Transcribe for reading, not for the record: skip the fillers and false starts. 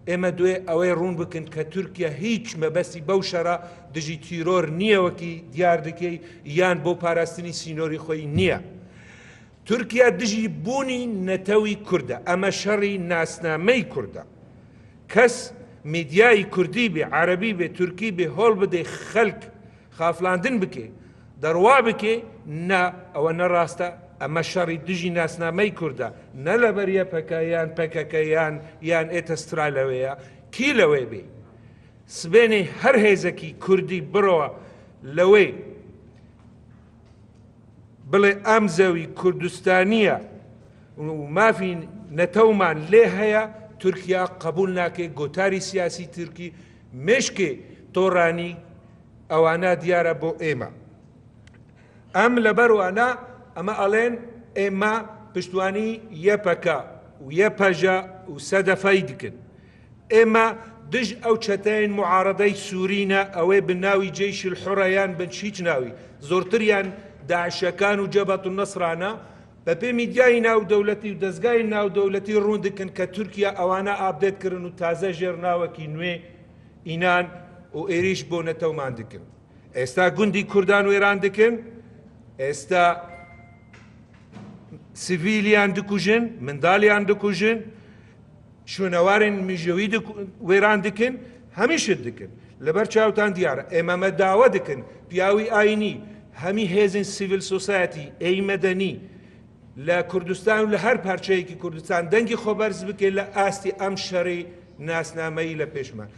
ئێمە دوێ ئەوەی ڕوون بکن کە تورکیا هیچ مەبەستی بەو شەڕە دژی تیرۆر نییەوەکی دیار دەکەی یان بۆ پاراستنی سینۆری خۆی نییە. تورکیا دژی بوونی نەتەوی کوردە، ئەمە شەڕی ناسنامەی کوردە. کەس میدیای کوردی بێ، عەرەبی بێ، تورکی بێ، هەوڵ بدەی خەڵک خافلاندن بکێ، دەڕوا بکێ، نا ئەوە نەڕاستە، ئەمە شەڕی دژی ناسنامەی کوردە، نە لەبەر یەپەکە یان پەکەکە یان ئێتەسترا لەوەیە. کی لەوەی بێ؟ سبێنێ هەر هێزەکی کوردی بڕەوە لەوەی بڵێ ئەم زەوی کوردستانیە و مافی نەتەومان لێ هەیە، تورکیا قبول ناکێ. گۆتاری سیاسی تورکی مشکێ تۆڕانی ئەوانە دیارە بۆ ئێمە. ئەم لەبەروانە ئەمە ئەڵێن ئێمە پشتوانی یەپەکە و یەپەژە و سەدەفەی دکن. ئێمە دژ ئەو چەتەین معارەدەی سوورینە ئەوەی بناوی جەیش الحوڕەیان بن هیچ ناوی زۆرتریان داعشەکان و جەبەت النەسرانە بە پێی میدیای ناودەوڵەتی و دەستگای ناودەوڵەتی ڕوون دکن کە تورکیا ئەوانە ئابدێت کردن و تازە ژێرناوەکی نوێ ئینان و ئێریش بۆ نەتەومان دکن. ئێستا گوندی کوردان و ئێران دکن، ئێستا سیڤیلیان دکوژن، منداڵیان دکوژن، شوێنەوارن میژەوی وێران دکن، هەمیشت دکن. لەبەر چاوتان دیارە ئێمەمە داوە دکن پیاوی ئاینی هەمی هێزن سیڤیل سۆسایەتی ئەی مەدەنی لە کوردستان و لە هەر پارچەیەکی کوردستان دەنگی خۆبەرز بکەیت لە ئاستی ئەم شەڕی ناسنامەیی لە پێشمان.